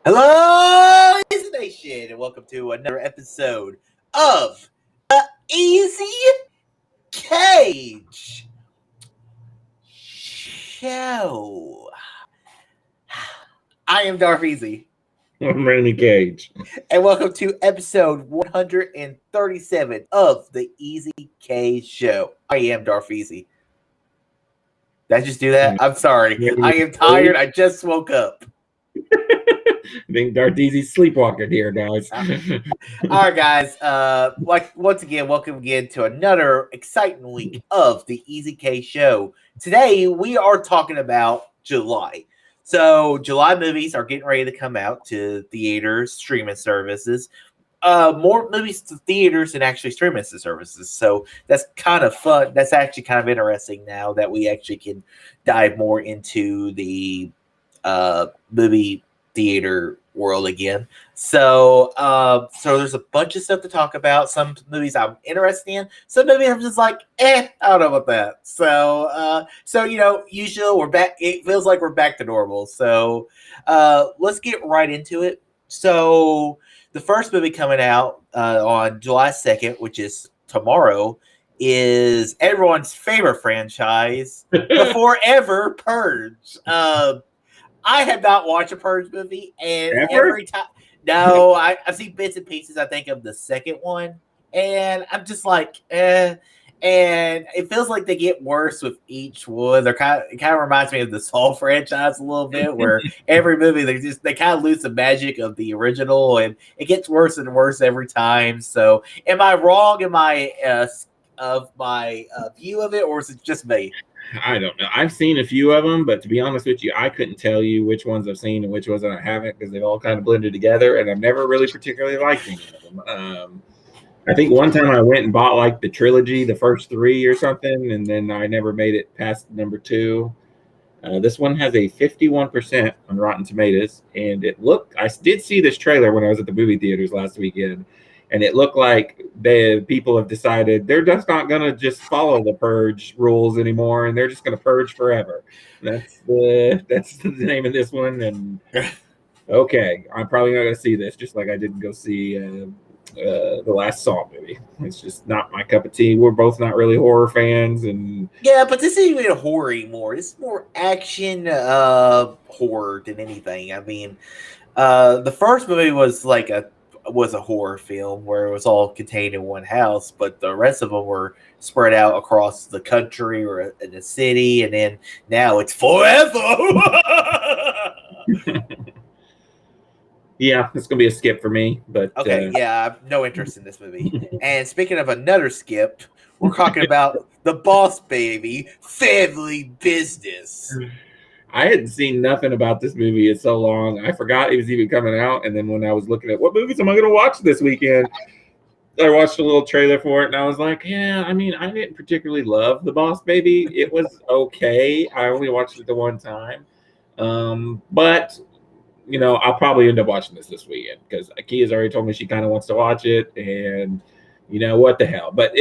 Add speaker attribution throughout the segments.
Speaker 1: Hello, Easy Nation, and welcome to another episode of the Easy Cage Show. I am Darth Easy,
Speaker 2: I'm Randy Cage.
Speaker 1: and welcome to episode 137 of the Easy Cage Show. I am Darth Easy. Did I just do that? I'm sorry. I am tired. I just woke up.
Speaker 2: I think Darth Easy's sleepwalking here, guys.
Speaker 1: All right, guys. Once again, welcome again to another exciting week of the Easy K Show. Today we are talking about July. So July movies are getting ready to come out to theaters, streaming services. More movies to theaters than actually streaming services. So that's kind of fun. That's actually kind of interesting now that we actually can dive more into the movie theater world again. So there's a bunch of stuff to talk about. Some movies I'm interested in. Some movies I'm just like, I don't know about that. So usually we're back. It feels like we're back to normal. So let's get right into it. So the first movie coming out on July 2nd, which is tomorrow, is everyone's favorite franchise, The Forever Purge. I have not watched a Purge movie, and every time, no, I've seen bits and pieces. I think of the second one, and I'm just like, And it feels like they get worse with each one. It kind of reminds me of the Saw franchise a little bit, where every movie they kind of lose the magic of the original, and it gets worse and worse every time. So, am I wrong in my view of it, or is it just me?
Speaker 2: I don't know. I've seen a few of them, but to be honest with you, I couldn't tell you which ones I've seen and which ones I haven't because they've all kind of blended together, and I've never really particularly liked any of them. I think one time I went and bought like the trilogy, the first three or something, and then I never made it past number two. This one has a 51% on Rotten Tomatoes, and I did see this trailer when I was at the movie theaters last weekend, and it looked like the people have decided they're just not going to just follow the purge rules anymore, and they're just going to purge forever. That's the name of this one, and okay, I'm probably not going to see this, just like I didn't go see the last Saw movie. It's just not my cup of tea. We're both not really horror fans, and
Speaker 1: yeah, but this isn't even horror anymore. It's more action horror than anything. I mean, the first movie was a horror film where it was all contained in one house, but the rest of them were spread out across the country or in the city, and then now it's forever.
Speaker 2: Yeah, it's gonna be a skip for me. But
Speaker 1: okay, yeah, I have no interest in this movie. And speaking of another skip, we're talking about The Boss Baby Family Business.
Speaker 2: I hadn't seen nothing about this movie in so long. I forgot it was even coming out. And then when I was looking at what movies am I going to watch this weekend, I watched a little trailer for it, and I was like, yeah, I mean, I didn't particularly love The Boss Baby. It was okay. I only watched it the one time. But I'll probably end up watching this weekend because Akia's already told me she kind of wants to watch it, and what the hell. But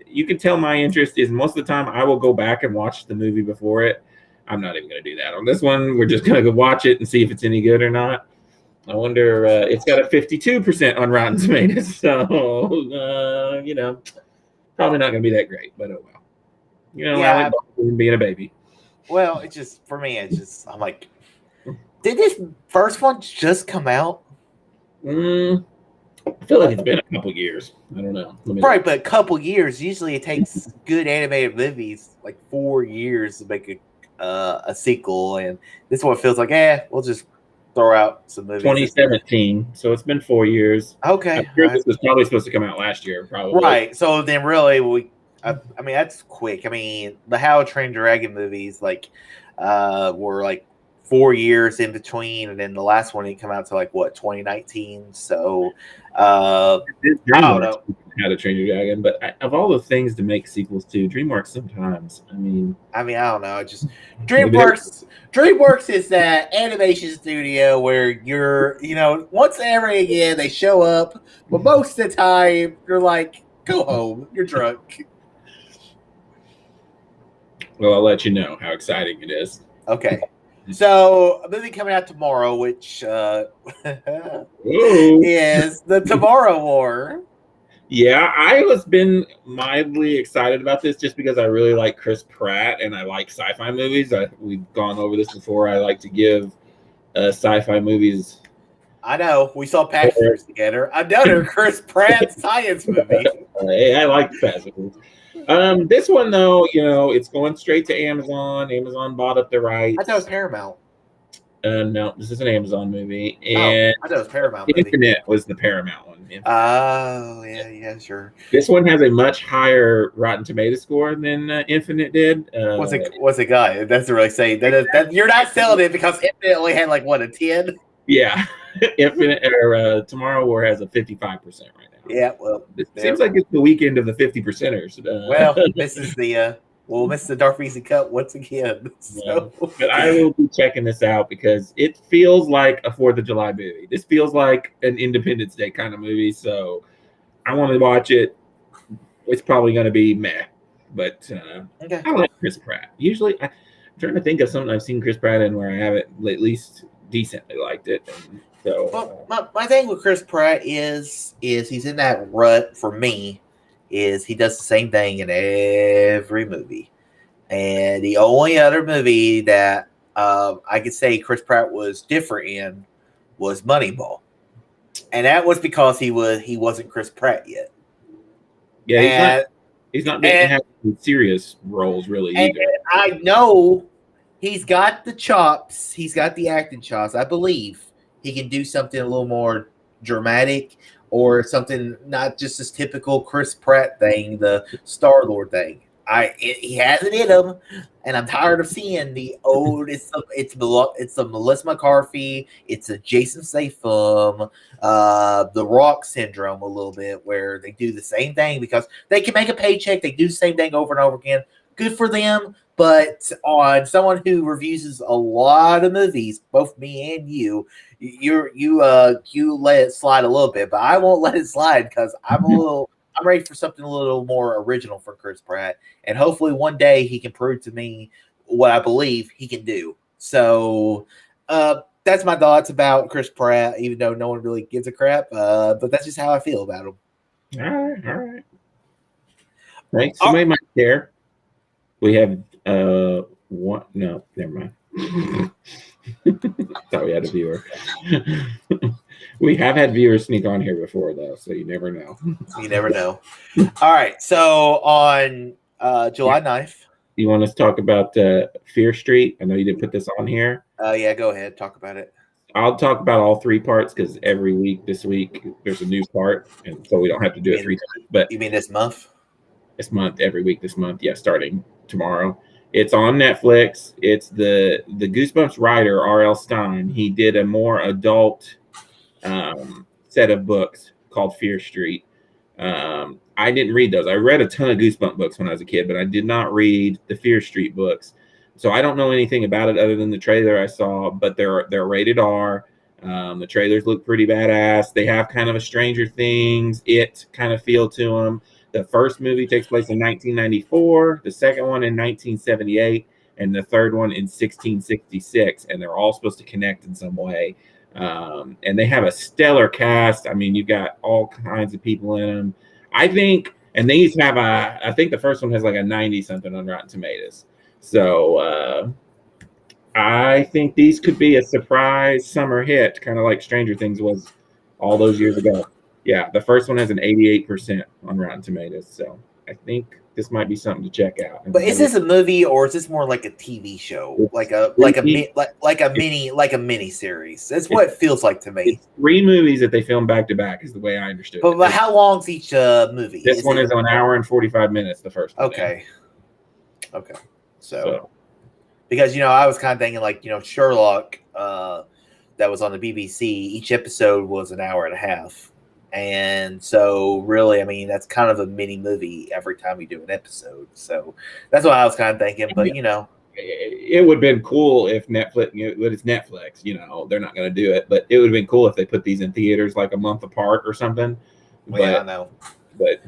Speaker 2: you can tell my interest is most of the time I will go back and watch the movie before it. I'm not even going to do that on this one. We're just going to go watch it and see if it's any good or not. I wonder. It's got a 52% on Rotten Tomatoes, so probably not going to be that great. But oh well. I like being a baby.
Speaker 1: Well, it's just for me. I'm like, did this first one just come out?
Speaker 2: I feel like it's been a couple years. I don't know.
Speaker 1: Right, but a couple years. Usually, it takes good animated movies like 4 years to make a sequel, and this one feels like, we'll just throw out some movies.
Speaker 2: 2017, so it's been 4 years.
Speaker 1: Okay,
Speaker 2: I'm sure this was probably supposed to come out last year, probably.
Speaker 1: Right. So then, really, I mean, that's quick. I mean, the How to Train Your Dragon movies were like 4 years in between, and then the last one didn't come out to 2019. So I don't know
Speaker 2: How to Train Your Dragon, but of all the things to make sequels to, DreamWorks sometimes. I mean,
Speaker 1: I don't know. Just DreamWorks is that animation studio where you're, once every again they show up, but most of the time you're like, go home, you're drunk.
Speaker 2: Well, I'll let you know how exciting it is.
Speaker 1: Okay. So a movie coming out tomorrow, which is the Tomorrow War.
Speaker 2: Yeah, I was been mildly excited about this just because I really like Chris Pratt and I like sci-fi movies. We've gone over this before. I like to give sci-fi movies.
Speaker 1: I know we saw Passengers together. Another Chris Pratt science movie.
Speaker 2: Hey, I like Passengers. This one though, it's going straight to Amazon. Amazon bought up the rights.
Speaker 1: I thought it was Paramount.
Speaker 2: No, this is an Amazon movie, and
Speaker 1: I thought it was Paramount.
Speaker 2: Infinite was the Paramount one.
Speaker 1: Oh, yeah, sure.
Speaker 2: This one has a much higher Rotten Tomato score than Infinite did.
Speaker 1: What's it got? It doesn't really say that you're not selling it because Infinite only had like what, a 10?
Speaker 2: Yeah, Infinite or Tomorrow War has a 55% right now.
Speaker 1: Yeah, well,
Speaker 2: it seems like it's the weekend of the 50%ers.
Speaker 1: Well, this is the the Dark Beasley Cup once again. So.
Speaker 2: But I will be checking this out because it feels like a 4th of July movie. This feels like an Independence Day kind of movie, so I want to watch it. It's probably going to be meh, but
Speaker 1: okay.
Speaker 2: I like Chris Pratt. Usually, I'm trying to think of something I've seen Chris Pratt in where I haven't at least decently liked it. And so,
Speaker 1: my thing with Chris Pratt is he's in that rut for me. Is he does the same thing in every movie. And the only other movie that I could say Chris Pratt was different in was Moneyball. And that was because he wasn't Chris Pratt yet.
Speaker 2: Yeah, he's not having serious roles really either.
Speaker 1: And I know he's got the chops, he's got the acting chops. I believe he can do something a little more dramatic or something not just this typical Chris Pratt thing, the Star-Lord thing. He has it in him, and I'm tired of seeing the old. It's a Melissa McCarthy, it's a Jason Statham, the Rock syndrome a little bit, where they do the same thing because they can make a paycheck. They do the same thing over and over again. Good for them, but on someone who reviews a lot of movies, both me and you let it slide a little bit, but I won't let it slide because I'm ready for something a little more original for Chris Pratt, and hopefully one day he can prove to me what I believe he can do. So that's my thoughts about Chris Pratt, even though no one really gives a crap. But that's just how I feel about him.
Speaker 2: All right. Thanks. Somebody might care. We have one. No, never mind. Thought we had a viewer. We have had viewers sneak on here before, though, so you never know.
Speaker 1: You never know. All right, so on July 9th.
Speaker 2: You want us to talk about Fear Street? I know you didn't put this on here.
Speaker 1: Yeah, go ahead. Talk about it.
Speaker 2: I'll talk about all 3 parts because every week this week there's a new part, and so we don't have to do it 3 times. But
Speaker 1: you mean this month?
Speaker 2: This month, every week this month, yeah, starting tomorrow. It's on Netflix. It's the Goosebumps writer, R.L. Stine. He did a more adult set of books called Fear Street. I didn't read those. I read a ton of Goosebumps books when I was a kid, but I did not read the Fear Street books. So I don't know anything about it other than the trailer I saw, but they're rated R. The trailers look pretty badass. They have kind of a Stranger Things, It kind of feel to them. The first movie takes place in 1994, the second one in 1978, and the third one in 1666, and they're all supposed to connect in some way. And they have a stellar cast. I mean, you've got all kinds of people in them. I think the first one has like a 90-something on Rotten Tomatoes. So I think these could be a surprise summer hit, kind of like Stranger Things was all those years ago. Yeah, the first one has an 88% on Rotten Tomatoes, so I think this might be something to check out.
Speaker 1: But is this a movie or is this more like a TV show, like a mini series? That's what it feels like to me.
Speaker 2: It's 3 movies that they film back to back, is the way I understood it.
Speaker 1: But how long's each movie?
Speaker 2: This one is 1 hour and 45 minutes. The first one.
Speaker 1: Okay. So because I was kind of thinking like Sherlock, that was on the BBC. Each episode was an hour and a half. And so really, I mean, that's kind of a mini movie every time you do an episode. So that's what I was kind of thinking. But,
Speaker 2: it would have been cool if Netflix, but it's Netflix, they're not going to do it. But it would have been cool if they put these in theaters like a month apart or something.
Speaker 1: Well, yeah, I know.
Speaker 2: But,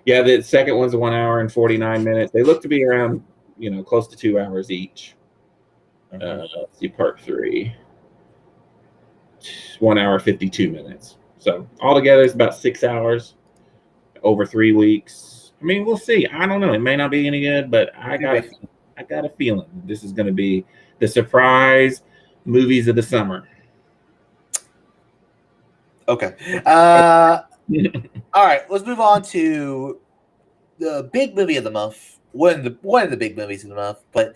Speaker 2: yeah, the second one's 1 hour and 49 minutes. They look to be around, close to 2 hours each. Let's see, part 3. 1 hour 52 minutes. So altogether, it's about 6 hours over 3 weeks. I mean, we'll see. I don't know. It may not be any good, but I got a feeling this is going to be the surprise movies of the summer.
Speaker 1: Okay. All right. Let's move on to the big movie of the month. One of the big movies of the month, but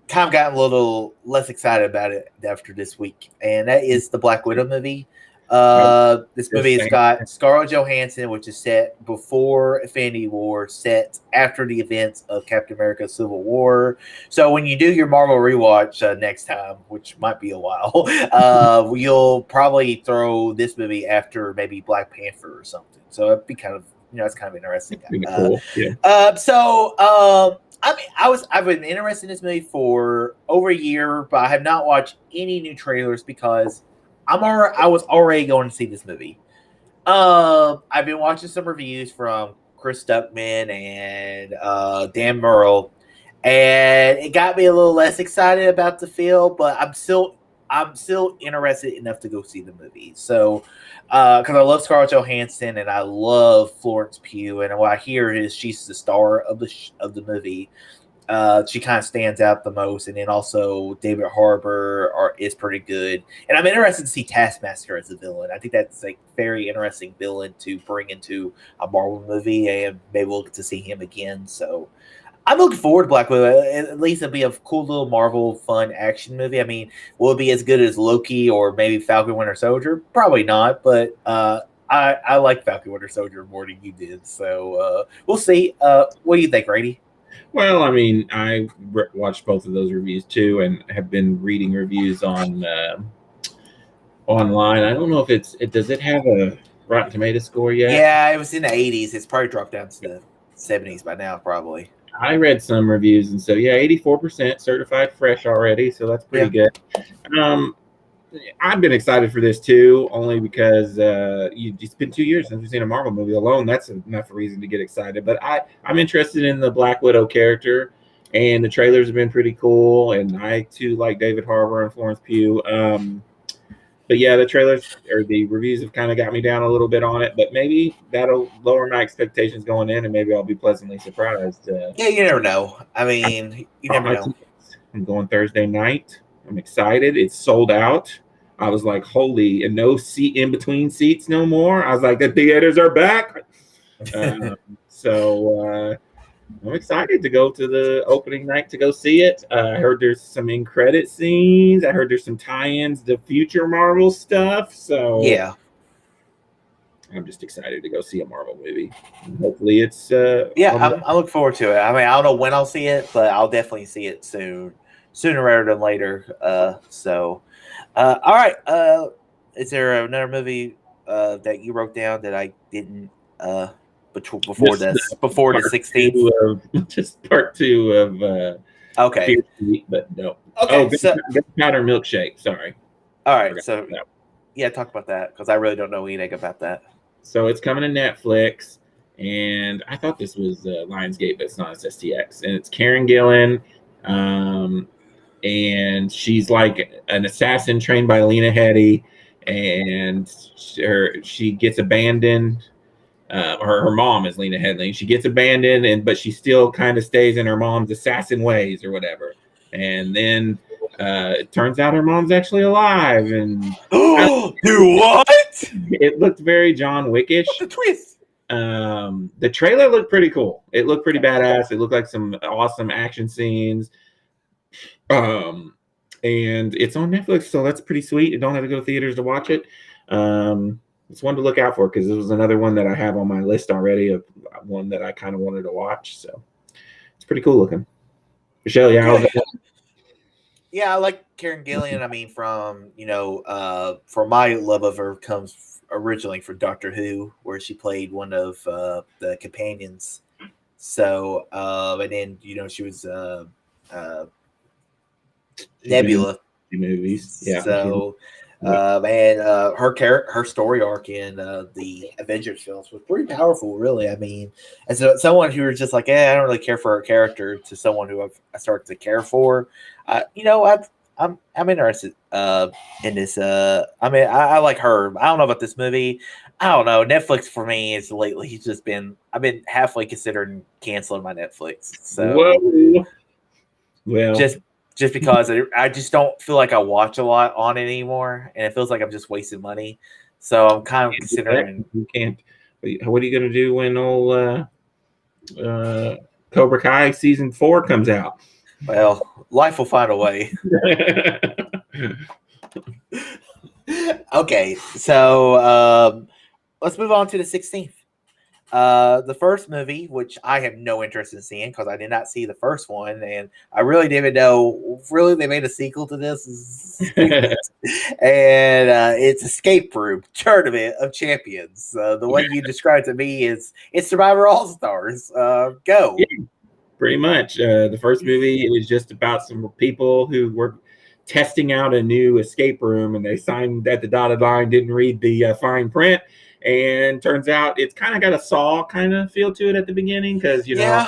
Speaker 1: kind of gotten a little less excited about it after this week, and that is the Black Widow movie. This movie has got Scarlett Johansson, which is set before Infinity War, set after the events of Captain America: Civil War. So when you do your Marvel rewatch next time, which might be a while, you'll probably throw this movie after maybe Black Panther or something. So it'd be kind of, it's kind of interesting.
Speaker 2: Cool. Yeah.
Speaker 1: I mean, I've been interested in this movie for over a year, but I have not watched any new trailers because I was already going to see this movie. I've been watching some reviews from Chris Stuckman and Dan Murrell, and it got me a little less excited about the film, but I'm still interested enough to go see the movie. So, because I love Scarlett Johansson and I love Florence Pugh, and what I hear is she's the star of the movie. She kind of stands out the most, and then also David Harbour is pretty good. And I'm interested to see Taskmaster as a villain. I think that's a very interesting villain to bring into a Marvel movie, and maybe we'll get to see him again. So I'm looking forward to Black Widow. At least it'll be a cool little Marvel fun action movie. I mean, will it be as good as Loki or maybe Falcon Winter Soldier? Probably not, but I like Falcon Winter Soldier more than you did. So we'll see. What do you think, Grady?
Speaker 2: Well, I mean, I watched both of those reviews too, and have been reading reviews on online. I don't know if does it have a Rotten Tomato score yet?
Speaker 1: Yeah, it was in the 80s. It's probably dropped down to the 70s by now, probably.
Speaker 2: I read some reviews, and so 84% certified fresh already, so that's pretty good. I've been excited for this too, only because it's been 2 years since we've seen a Marvel movie alone. That's enough reason to get excited. But I'm interested in the Black Widow character, and the trailers have been pretty cool. And I too like David Harbour and Florence Pugh. But yeah, the trailers or the reviews have kind of got me down a little bit on it. But maybe that'll lower my expectations going in, and maybe I'll be pleasantly surprised.
Speaker 1: Yeah, you never know. I mean, you never know.
Speaker 2: I'm going Thursday night. I'm excited. It's sold out. I was like, holy, and no seat in between seats no more. I was like, the theaters are back. So I'm excited to go to the opening night to go see it. I heard there's some end credit scenes. I heard there's some tie-ins to future Marvel stuff. So
Speaker 1: yeah,
Speaker 2: I'm just excited to go see a Marvel movie. And hopefully it's
Speaker 1: I look forward to it. I mean, I don't know when I'll see it, but I'll definitely see it sooner rather than later. All right. Is there another movie that you wrote down that I didn't before the 16th?
Speaker 2: Just part 2 of
Speaker 1: okay.
Speaker 2: But no.
Speaker 1: Okay.
Speaker 2: Powder Milkshake. Sorry.
Speaker 1: All right. So talk about that because I really don't know anything about that.
Speaker 2: So it's coming to Netflix, and I thought this was Lionsgate, but it's not. It's STX, and it's Karen Gillan. And she's like an assassin trained by Lena Headey, and she gets abandoned. Her mom is Lena Headey. She gets abandoned, but she still kind of stays in her mom's assassin ways or whatever. And then it turns out her mom's actually alive. And
Speaker 1: what?
Speaker 2: It looked very John Wickish.
Speaker 1: What's the twist?
Speaker 2: The trailer looked pretty cool. It looked pretty badass. It looked like some awesome action scenes. And it's on Netflix, so that's pretty sweet. You don't have to go to theaters to watch it. It's one to look out for because this was another one that I have on my list already of one that I kind of wanted to watch. So it's pretty cool looking. Michelle,
Speaker 1: I like Karen Gillan. I mean, from my love of her comes originally from Doctor Who, where she played one of the companions. So and then she was Nebula
Speaker 2: movies. Yeah.
Speaker 1: So her story arc in the Avengers films was pretty powerful, really. I mean, as someone who was just like, I don't really care for her character, to someone who I started to care for, I I'm interested in this. I mean, I like her. I don't know about this movie. I don't know. Netflix for me is lately just been. I've been halfway considering canceling my Netflix. So
Speaker 2: Whoa. Well,
Speaker 1: just because I just don't feel like I watch a lot on it anymore, and it feels like I'm just wasting money. So I'm kind of considering.
Speaker 2: you can't. What are you gonna do when old Cobra Kai season 4 comes out?
Speaker 1: Well, life will find a way. Okay, so let's move on to the 16th. The first movie, which I have no interest in seeing because I did not see the first one, and I really didn't even know. Really, they made a sequel to this, and it's Escape Room Tournament of Champions. The way you described to me is it's Survivor All Stars. Go.
Speaker 2: Yeah, pretty much. The first movie, it was just about some people who were testing out a new escape room, and they signed at the dotted line, didn't read the fine print. And turns out it's kind of got a Saw kind of feel to it at the beginning because, the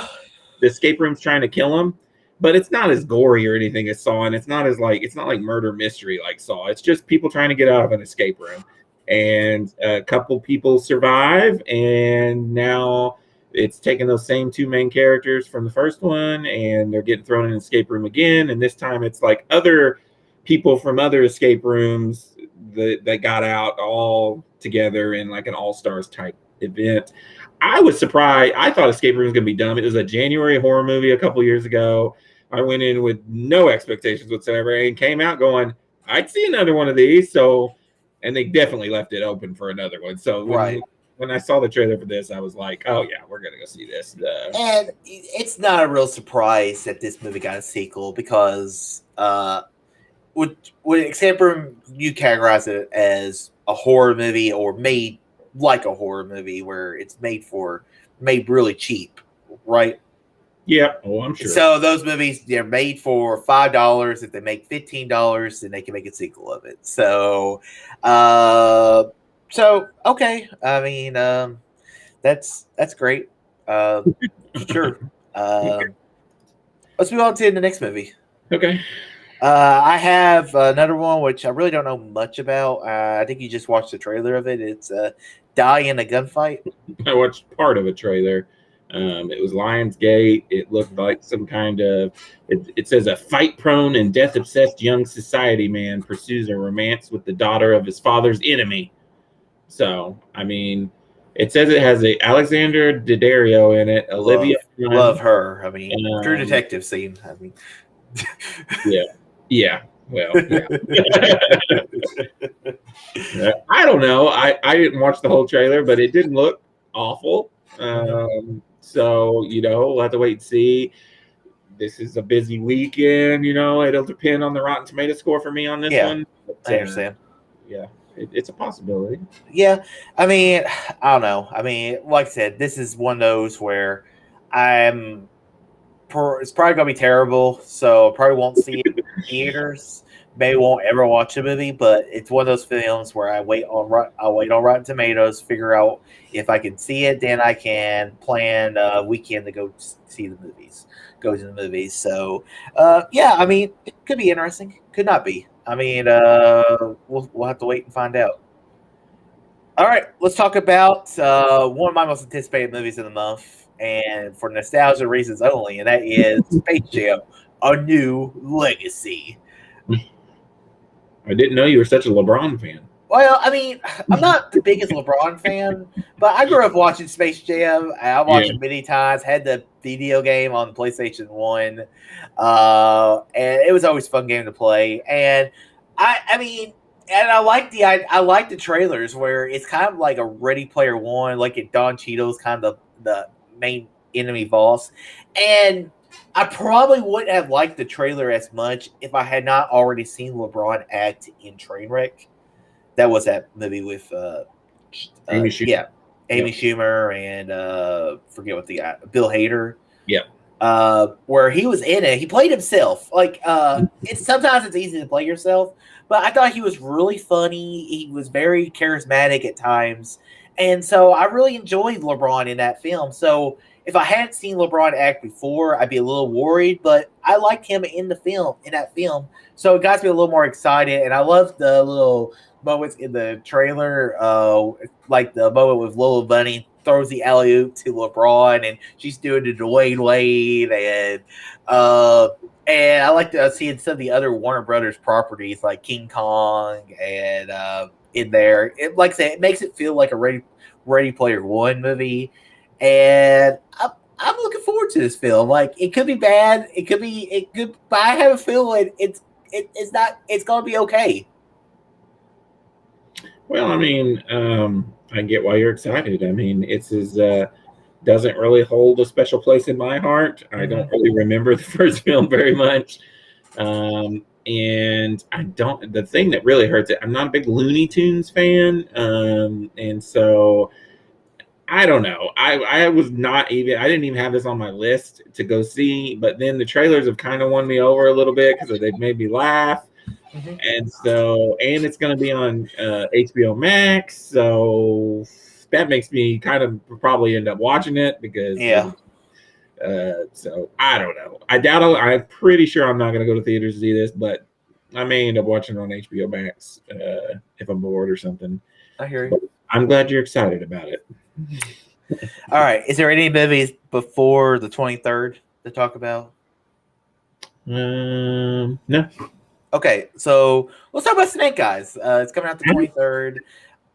Speaker 2: escape room's trying to kill him, but it's not as gory or anything as Saw, and it's not like murder mystery like Saw. It's just people trying to get out of an escape room, and a couple people survive, and now it's taking those same two main characters from the first one, and they're getting thrown in an escape room again, and this time it's like other people from other escape rooms that got out all together in like an all-stars type event. I was surprised. I thought Escape Room was going to be dumb. It was a January horror movie a couple years ago. I went in with no expectations whatsoever and came out going, I'd see another one of these. So, and they definitely left it open for another one. So when I saw the trailer for this, I was like, oh yeah, we're going to go see this.
Speaker 1: And it's not a real surprise that this movie got a sequel because would Escape Room, you categorize it as a horror movie or made like a horror movie where it's made really cheap, right?
Speaker 2: Yeah, oh, I'm sure.
Speaker 1: So those movies, they're made for $5. If they make $15, then they can make a sequel of it. So, okay. I mean, that's great. Sure. Let's move on to the next movie.
Speaker 2: Okay.
Speaker 1: I have another one which I really don't know much about. I think you just watched the trailer of it. It's Die in a Gunfight.
Speaker 2: I watched part of a trailer. It was Lionsgate. It looked like some kind of. It says a fight-prone and death-obsessed young society man pursues a romance with the daughter of his father's enemy. So, I mean, it says it has Alexander Daddario in it. Olivia,
Speaker 1: love her. I mean, True Detective scene. I mean,
Speaker 2: yeah. Well, yeah. I don't know. I didn't watch the whole trailer, but it didn't look awful. So, we'll have to wait and see. This is a busy weekend, it'll depend on the Rotten Tomato score for me on this one.
Speaker 1: But, I understand.
Speaker 2: Yeah, it's a possibility.
Speaker 1: Yeah. I mean, I don't know. I mean, like I said, this is one of those where it's probably going to be terrible, so probably won't see it in theaters. Maybe won't ever watch a movie, but it's one of those films where I'll wait on Rotten Tomatoes, figure out if I can see it, then I can plan a weekend to go see the movies. Go to the movies. So, yeah, I mean, it could be interesting. Could not be. I mean, we'll have to wait and find out. All right, let's talk about one of my most anticipated movies of the month, and for nostalgia reasons only, and that is Space Jam: A New Legacy.
Speaker 2: I didn't know you were such a LeBron fan.
Speaker 1: Well, I mean, I'm not the biggest LeBron fan, but I grew up watching Space Jam. I watched it many times, had the video game on PlayStation 1, and it was always a fun game to play. And I mean, and I like the trailers where it's kind of like a Ready Player One, like Don Cheadle's kind of the main enemy boss. And I probably wouldn't have liked the trailer as much if I had not already seen LeBron act in Trainwreck. That was that movie with
Speaker 2: Amy Schumer.
Speaker 1: Yeah, Amy Schumer and forget what the guy, Bill Hader.
Speaker 2: Yeah.
Speaker 1: Where he was in it. He played himself. Like sometimes it's easy to play yourself, but I thought he was really funny. He was very charismatic at times. And so I really enjoyed LeBron in that film. So if I hadn't seen LeBron act before, I'd be a little worried. But I liked him in that film, so it got me a little more excited. And I love the little moments in the trailer, like the moment with Lola Bunny throws the alley oop to LeBron, and she's doing the Dwayne Wade, and I like to see some of the other Warner Brothers properties like King Kong and in there. It, like I said, it makes it feel like a Ready Player One movie, and I'm looking forward to this film. Like, it could be bad, it could, but I have a feeling it's going to be okay.
Speaker 2: Well, I mean, I get why you're excited. I mean, doesn't really hold a special place in my heart. I don't really remember the first film very much. And the thing that really hurts it, I'm not a big Looney Tunes fan. And so I don't know. I didn't even have this on my list to go see, but then the trailers have kind of won me over a little bit because they've made me laugh. And it's going to be on HBO Max, so that makes me kind of probably end up watching it because so I don't know. I'm pretty sure I'm not going to go to theaters to see this, but I may end up watching it on HBO Max if I'm bored or something.
Speaker 1: I hear you.
Speaker 2: But I'm glad you're excited about it.
Speaker 1: All right. Is there any movies before the 23rd to talk about?
Speaker 2: No.
Speaker 1: Okay, so let's talk about Snake Eyes. It's coming out the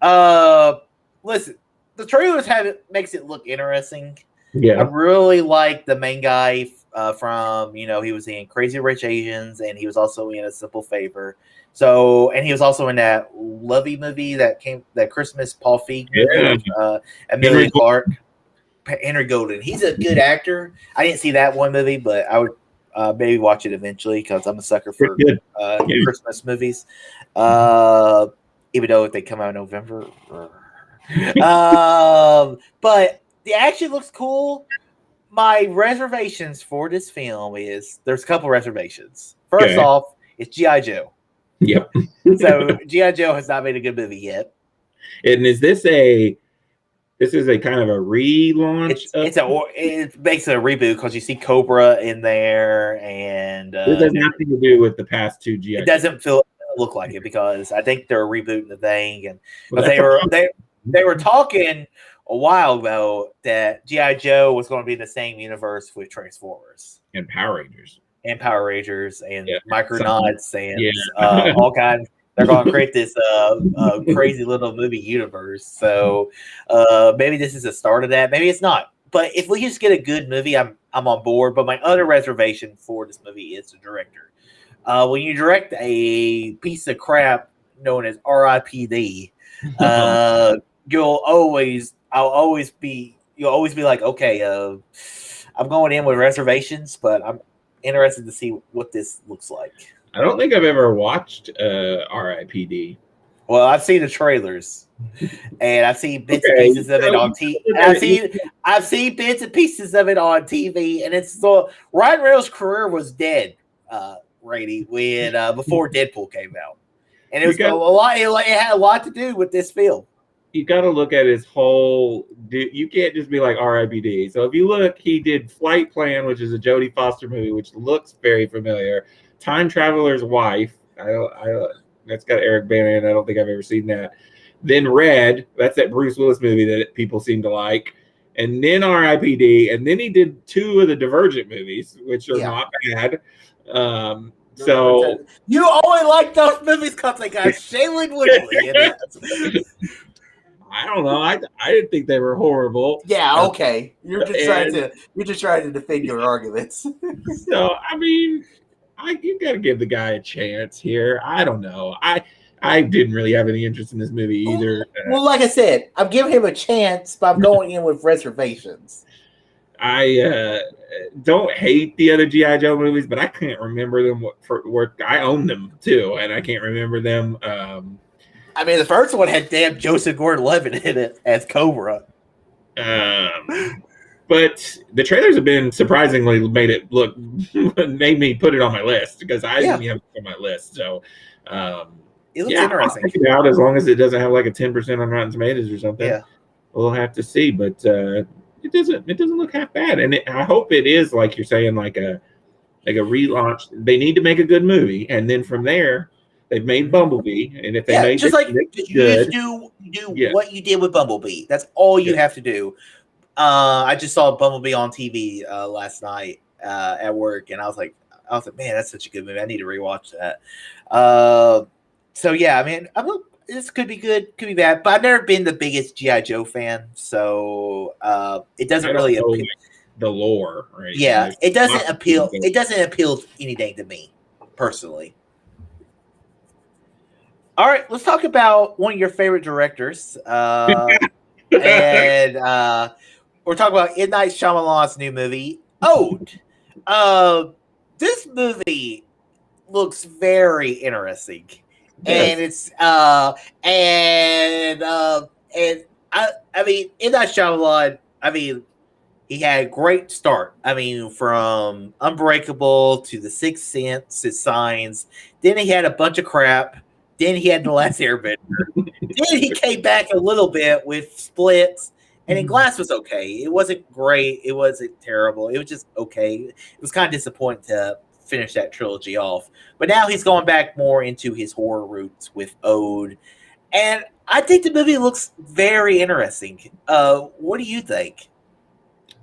Speaker 1: 23rd. Listen, the trailers makes it look interesting.
Speaker 2: Yeah,
Speaker 1: I really like the main guy from he was in Crazy Rich Asians, and he was also in A Simple Favor. So, and he was also in that Lovey movie that Christmas Paul Feig movie with Emilia Clarke, Henry Golden. He's a good actor. I didn't see that one movie, but I would maybe watch it eventually because I'm a sucker for Christmas movies. Even though they come out in November. But the action looks cool. My reservations for this film there's a couple reservations. First off, it's G.I. Joe.
Speaker 2: Yep.
Speaker 1: So G.I. Joe has not made a good movie yet.
Speaker 2: And is this a kind of a relaunch?
Speaker 1: It makes it a reboot because you see Cobra in there, and
Speaker 2: it has nothing to do with the past two G.I.
Speaker 1: It doesn't look like it because I think they're rebooting the thing, and they were talking a while ago that G.I. Joe was going to be in the same universe with Transformers
Speaker 2: and Power Rangers
Speaker 1: and Micronauts and all kinds. They're going to create this crazy little movie universe. So maybe this is a start of that. Maybe it's not. But if we just get a good movie, I'm on board. But my other reservation for this movie is the director. When you direct a piece of crap known as R.I.P.D., you'll always be like, okay, I'm going in with reservations, but I'm interested to see what this looks like.
Speaker 2: I don't think I've ever watched R.I.P.D.
Speaker 1: Well, I've seen the trailers, and I've seen bits and pieces of it on TV. I've seen bits and pieces of it on TV, and it's Ryan Reynolds' career was dead, Rady, when before Deadpool came out, and it was a lot. It had a lot to do with this film.
Speaker 2: You got to look at his whole. You can't just be like R.I.P.D. So if you look, he did Flight Plan, which is a Jodie Foster movie, which looks very familiar. Time Traveler's Wife. That's got Eric Bana in. I don't think I've ever seen that. Then Red. That's that Bruce Willis movie that people seem to like. And then R.I.P.D. And then he did two of the Divergent movies, which are not bad. So
Speaker 1: you only like those movies because they got Shailene Woodley in it.
Speaker 2: I don't know. I didn't think they were horrible.
Speaker 1: Yeah, okay. You're just trying to defend your arguments.
Speaker 2: So I mean, you got to give the guy a chance here. I don't know. I didn't really have any interest in this movie either.
Speaker 1: Well, like I said, I'm giving him a chance, but I'm going in with reservations.
Speaker 2: I don't hate the other G.I. Joe movies, but I can't remember them. I own them too, and I can't remember them.
Speaker 1: I mean, the first one had damn Joseph Gordon-Levitt in it as Cobra.
Speaker 2: But the trailers have been surprisingly made me put it on my list because I didn't have it on my list. So
Speaker 1: it looks interesting.
Speaker 2: I'll check it out as long as it doesn't have like a 10% on Rotten Tomatoes or something. Yeah. We'll have to see. But it doesn't look half bad, and I hope it is like you're saying, like a relaunch. They need to make a good movie, and then from there, they've made Bumblebee, and if they
Speaker 1: Yeah,
Speaker 2: make
Speaker 1: just
Speaker 2: it
Speaker 1: like you just
Speaker 2: good,
Speaker 1: do
Speaker 2: yeah,
Speaker 1: what you did with Bumblebee. That's all you
Speaker 2: yeah.
Speaker 1: have to do. I just saw Bumblebee on TV last night at work, and I was like, man, that's such a good movie. I need to rewatch that. So yeah, I mean, this could be good, could be bad, but I've never been the biggest GI Joe fan, so it doesn't
Speaker 2: I don't
Speaker 1: really
Speaker 2: know
Speaker 1: appeal.
Speaker 2: the lore, right? And
Speaker 1: Yeah,
Speaker 2: there's
Speaker 1: it doesn't
Speaker 2: lots of
Speaker 1: appeal.
Speaker 2: things
Speaker 1: It doesn't appeal to anything to me personally. All right, let's talk about one of your favorite directors. And we're talking about M. Night Shyamalan's new movie, Ode. Uh, this movie looks very interesting, and
Speaker 2: yes.
Speaker 1: and I mean, M. Night Shyamalan. I mean, he had a great start. I mean, from Unbreakable to The Sixth Sense, his Signs. Then he had a bunch of crap. Then he had The Last Airbender. Then he came back a little bit with Splits, and then Glass was okay. It wasn't great. It wasn't terrible. It was just okay. It was kind of disappointing to finish that trilogy off. But now he's going back more into his horror roots with Ode, and I think the movie looks very interesting. What do you think?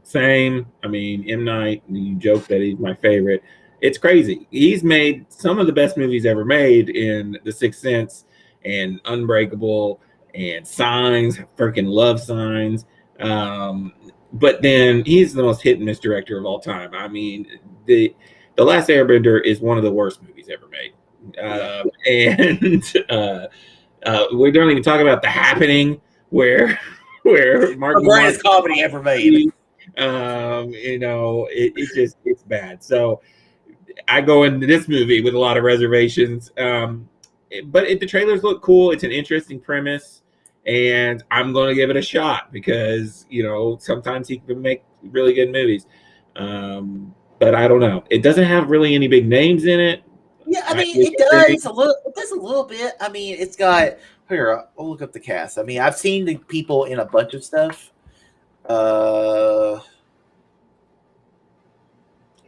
Speaker 2: Same. I mean, M. Night, you joke that he's my favorite. It's crazy. He's made some of the best movies ever made in The Sixth Sense and Unbreakable and Signs, freaking love Signs. But then he's the most hit and miss director of all time. I mean, the Last Airbender is one of the worst movies ever made. And we don't even talk about The Happening, where
Speaker 1: The
Speaker 2: Martin
Speaker 1: greatest comedy ever made.
Speaker 2: It's bad. So I go into this movie with a lot of reservations. The trailers look cool. It's an interesting premise, and I'm going to give it a shot because sometimes he can make really good movies. But I don't know. It doesn't have really any big names in it.
Speaker 1: Yeah, I mean, it does a little. It does a little bit. I mean, it's got here. I'll look up the cast. I mean, I've seen the people in a bunch of stuff. Uh,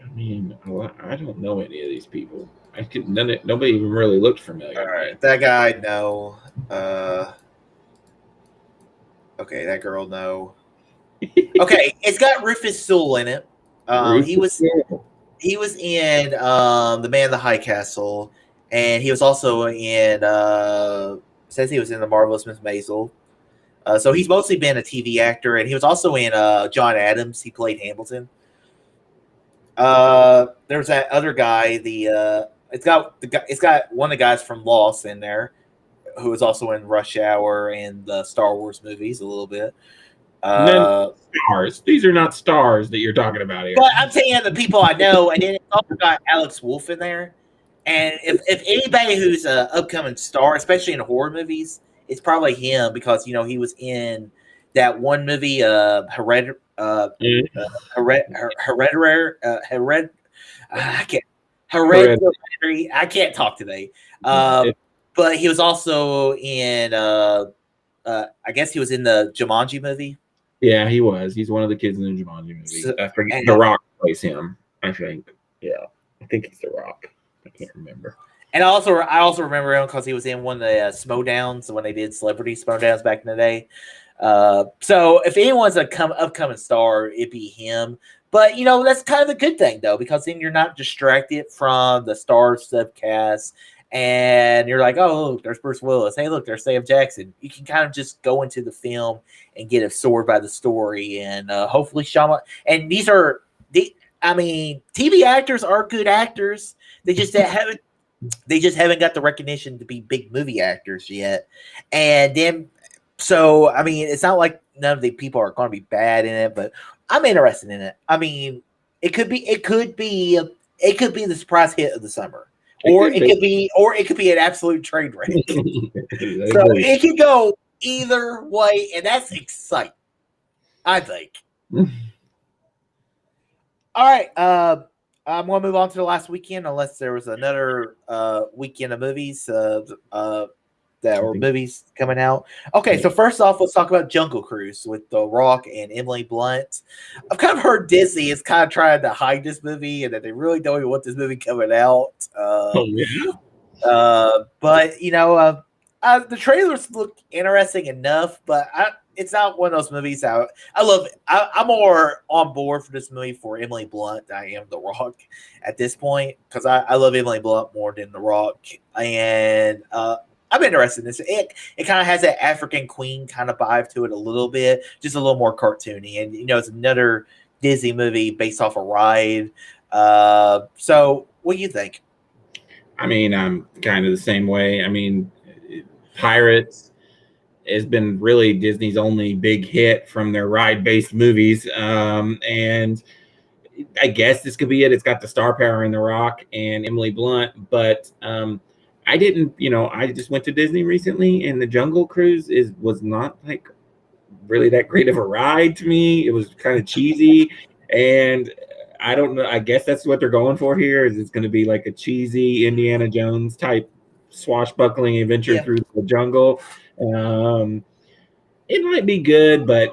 Speaker 2: I mean, I don't know any of these people. Nobody even really looked familiar.
Speaker 1: all right, that guy, no. Okay, that girl, no. Okay, it's got Rufus Sewell in it. He was in The Man in the High Castle, and he was also in says he was in The Marvelous Miss Maisel. So he's mostly been a TV actor, and he was also in John Adams. He played Hamilton. There's that other guy. It's got one of the guys from Lost in there, who was also in Rush Hour and the Star Wars movies a little bit.
Speaker 2: Stars. These are not stars that you're talking about here.
Speaker 1: But I'm saying the people I know, and then it's also got Alex Wolff in there. And if anybody who's an upcoming star, especially in horror movies, it's probably him because he was in that one movie, Hereditary. Hereditary. I can't talk today. But he was also in. I guess he was in the Jumanji movie.
Speaker 2: Yeah, he was. He's one of the kids in the Jumanji movie.
Speaker 1: So,
Speaker 2: I forget. The Rock plays him, I think. Yeah, I think he's The Rock. I can't remember.
Speaker 1: And I also remember him because he was in one of the Smowdowns when they did Celebrity Smowdowns back in the day. So if anyone's an upcoming star, it'd be him. But that's kind of a good thing though, because then you're not distracted from the star subcast, and you're like, oh, look, there's Bruce Willis. Hey, look, there's Sam Jackson. You can kind of just go into the film and get absorbed by the story, and hopefully Shyamalan. And I mean, TV actors are good actors. They just haven't got the recognition to be big movie actors yet. And then, so I mean, it's not like none of the people are going to be bad in it, but I'm interested in it. I mean, it could be the surprise hit of the summer, or it could be an absolute train wreck. So it could go either way, and that's exciting, I think. All right, I'm going to move on to the last weekend, unless there was another weekend of movies. The movies coming out. Okay, so first off, let's talk about Jungle Cruise with The Rock and Emily Blunt. I've kind of heard Disney is kind of trying to hide this movie and that they really don't even want this movie coming out. But the trailers look interesting enough, but it's not one of those movies I love. I'm more on board for this movie for Emily Blunt than I am The Rock at this point because I love Emily Blunt more than The Rock, and I'm interested in this. It kind of has that African Queen kind of vibe to it a little bit, just a little more cartoony, and it's another Disney movie based off a ride. So what do you think?
Speaker 2: I mean, I'm kind of the same way. I mean, Pirates has been really Disney's only big hit from their ride-based movies. And I guess this could be it. It's got the star power in The Rock and Emily Blunt. But I didn't, I just went to Disney recently, and the Jungle Cruise was not like really that great of a ride to me. It was kind of cheesy. And I don't know. I guess that's what they're going for here. Is it's going to be like a cheesy Indiana Jones type swashbuckling adventure through the jungle. It might be good, but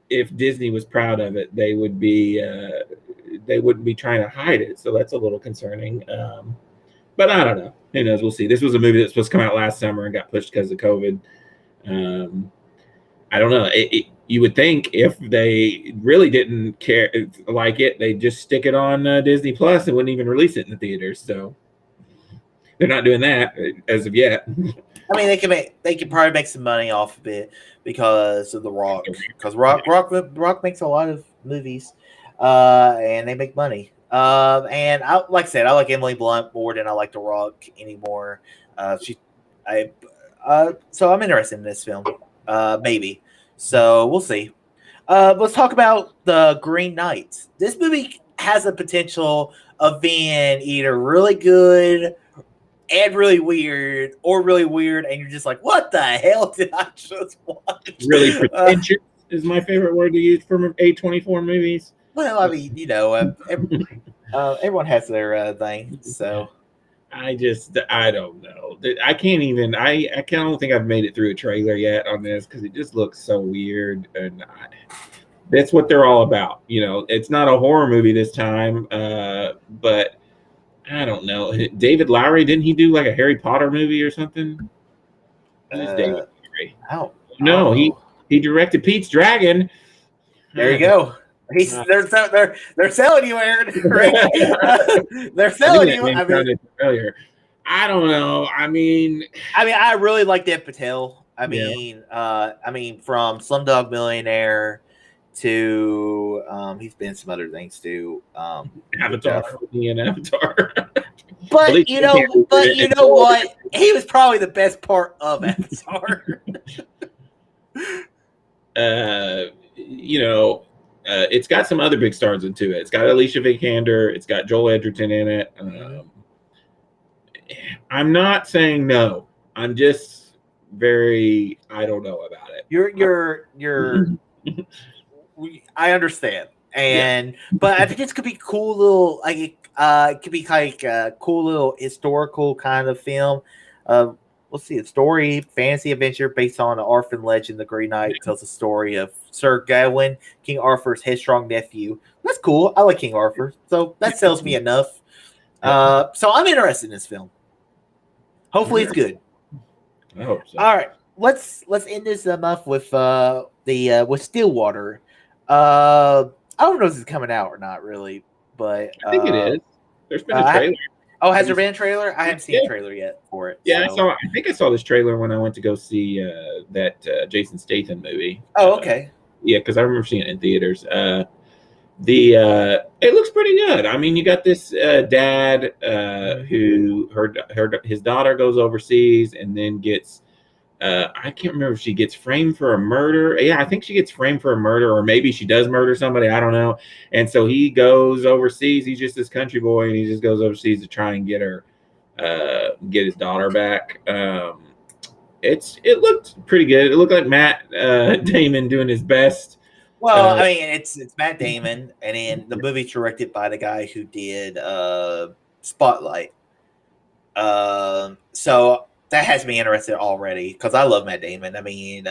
Speaker 2: if Disney was proud of it, they wouldn't be trying to hide it. So that's a little concerning. But I don't know. Who knows? We'll see. This was a movie that's supposed to come out last summer and got pushed because of COVID. I don't know. You would think if they really didn't care like it, they'd just stick it on Disney Plus and wouldn't even release it in the theaters. So they're not doing that as of yet.
Speaker 1: I mean, they could probably make some money off of it because of The Rock. Because Rock makes a lot of movies, and they make money. And like I said, I like Emily Blunt more than I like The Rock anymore. So I'm interested in this film. Maybe. So we'll see. Let's talk about The Green Knight. This movie has the potential of being either really good and really weird, or really weird, and you're just like, what the hell did I just watch?
Speaker 2: Really pretentious is my favorite word to use from A24 movies.
Speaker 1: Well, I mean, everyone has their thing, so.
Speaker 2: I don't know. I don't think I've made it through a trailer yet on this because it just looks so weird, and that's what they're all about. It's not a horror movie this time, but I don't know. David Lowery, didn't he do like a Harry Potter movie or something? Who's David Lowery? No, he directed Pete's Dragon.
Speaker 1: There you go. They're selling you, Aaron. They're selling you.
Speaker 2: Earlier. I don't know. I mean,
Speaker 1: I really like Dev Patel. I mean, from Slumdog Millionaire to he's been some other things too.
Speaker 2: Avatar.
Speaker 1: But you know what? He was probably the best part of Avatar.
Speaker 2: It's got some other big stars into it. It's got Alicia Vikander. It's got Joel Edgerton in it. I'm not saying no. I'm just I don't know about it.
Speaker 1: I understand, but I think this could be cool little it could be like a cool little historical kind of film. Let's see, a story, fantasy adventure based on the Arthur legend. The Green Knight tells the story of Sir Gawain, King Arthur's headstrong nephew. That's cool. I like King Arthur, so that sells me enough. So I'm interested in this film. Hopefully, it's good.
Speaker 2: I hope so.
Speaker 1: All right, let's end this off with with Stillwater. I don't know if this is coming out or not, really, but
Speaker 2: I think it is. There's been a trailer.
Speaker 1: Has there been a trailer? I haven't seen a trailer yet for it.
Speaker 2: Yeah, so. I think I saw this trailer when I went to go see that Jason Statham movie.
Speaker 1: Oh, okay.
Speaker 2: Yeah, because I remember seeing it in theaters. It looks pretty good. I mean, you got this dad who his daughter goes overseas and then gets I can't remember if she gets framed for a murder. Yeah, I think she gets framed for a murder, or maybe she does murder somebody. I don't know. And so he goes overseas. He's just this country boy, and he just goes overseas to try and get his daughter back. It looked pretty good. It looked like Matt Damon doing his best.
Speaker 1: Well, I mean, it's Matt Damon, and then the movie's directed by the guy who did Spotlight. So that has me interested already because I love Matt Damon. I mean,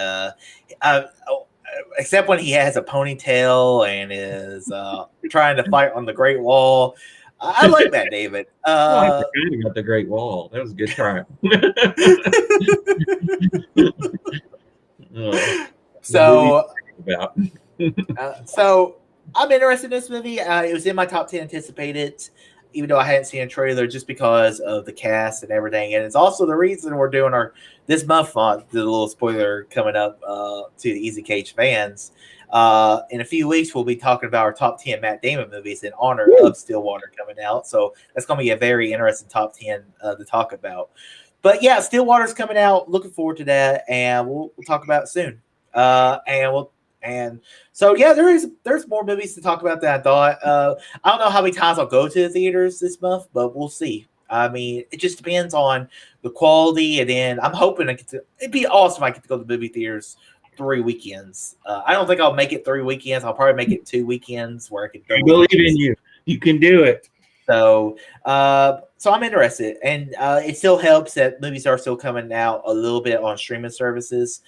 Speaker 1: except when he has a ponytail and is trying to fight on the Great Wall. I like Matt Damon.
Speaker 2: Oh, I forgot about the Great Wall. That was a good try.
Speaker 1: So I'm interested in this movie. It was in my top 10 anticipated, even though I hadn't seen a trailer, just because of the cast and everything. And it's also the reason we're doing this month, the little spoiler coming up to the Easy Cage fans. In a few weeks, we'll be talking about our top 10 Matt Damon movies in honor of Stillwater coming out. So that's going to be a very interesting top 10 to talk about. But yeah, Stillwater's coming out. Looking forward to that, and we'll talk about it soon. And so yeah, there's more movies to talk about than I thought. I don't know how many times I'll go to the theaters this month, but we'll see. I mean, it just depends on the quality, and then I'm hoping it'd be awesome if I get to go to the movie theaters 3 weekends. I don't think I'll make it 3 weekends. I'll probably make it 2 weekends where I can go.
Speaker 2: I believe in you. You can do it.
Speaker 1: So I'm interested, and it still helps that movies are still coming out a little bit on streaming services.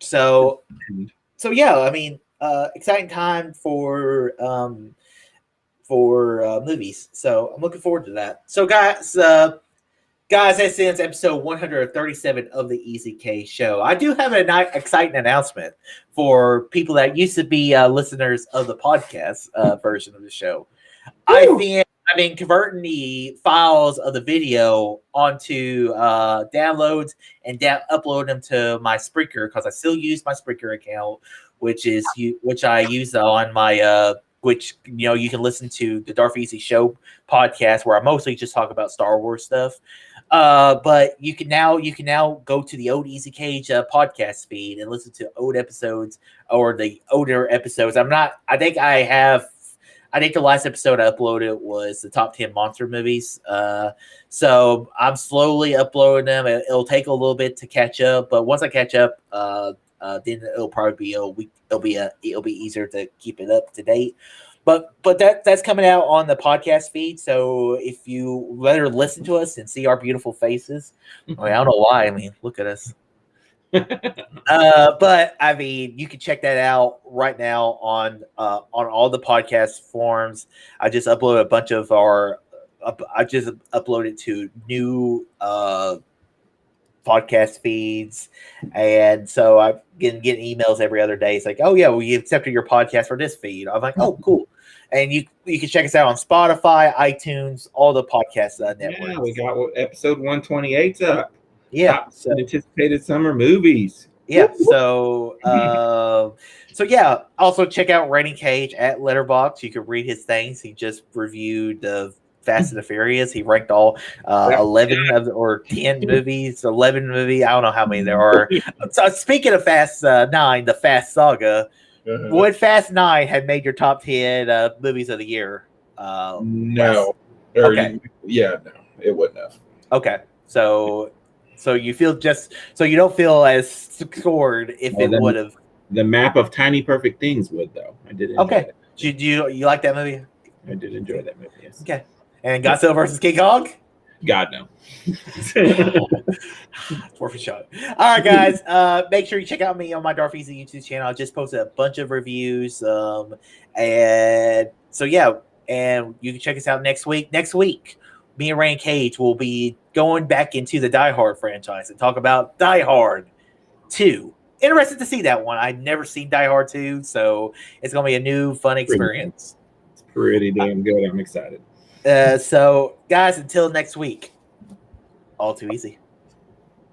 Speaker 1: So yeah, I mean, exciting time for movies. So I'm looking forward to that. So guys, that ends episode 137 of the Easy K Show. I do have an exciting announcement for people that used to be listeners of the podcast version of the show. I've been converting the files of the video onto downloads and upload them to my Spreaker, because I still use my Spreaker account, which I use on my which you can listen to the Darth Easy Show podcast, where I mostly just talk about Star Wars stuff. But you can now go to the old Easy Cage podcast feed and listen to old episodes, or the older episodes. I think the last episode I uploaded was the top 10 monster movies. So I'm slowly uploading them. It'll take a little bit to catch up, but once I catch up, then it'll probably be it'll be easier to keep it up to date. But that's coming out on the podcast feed. So if you rather listen to us and see our beautiful faces, I don't know why. I mean, look at us. But I mean, you can check that out right now on all the podcast forms. I just uploaded a bunch of I just uploaded to new podcast feeds, and so I've been getting emails every other day. It's like, oh yeah, we accepted your podcast for this feed. I'm like, oh cool. And you can check us out on Spotify, iTunes, all the podcast networks.
Speaker 2: Yeah, we got episode 128's up.
Speaker 1: Yeah,
Speaker 2: anticipated summer movies.
Speaker 1: Yeah, so yeah. Also check out Rainy Cage at Letterboxd. You can read his things. He just reviewed the Fast and the Furious. He ranked all 11 or 10 movies. 11 movies. I don't know how many there are. So speaking of Fast 9, the Fast Saga, would Fast 9 have made your top 10 movies of the year?
Speaker 2: No.
Speaker 1: Okay.
Speaker 2: No, it wouldn't have.
Speaker 1: Okay, so you feel you don't feel as scored if it would have.
Speaker 2: The Map of Tiny Perfect Things would, though. I did.
Speaker 1: Okay. Do you like that movie?
Speaker 2: I did enjoy that movie. Yes.
Speaker 1: Okay. And Godzilla versus King Kong?
Speaker 2: God no.
Speaker 1: Worth a shot. All right, guys. Make sure you check out me on my Darth Easy YouTube channel. I just posted a bunch of reviews. And so yeah, and you can check us out next week. Next week, me and Rain Cage will be going back into the Die Hard franchise and talk about Die Hard 2. Interested to see that one. I've never seen Die Hard 2, so it's going to be a new, fun experience.
Speaker 2: It's pretty damn good. I'm excited.
Speaker 1: So, guys, until next week, all too easy.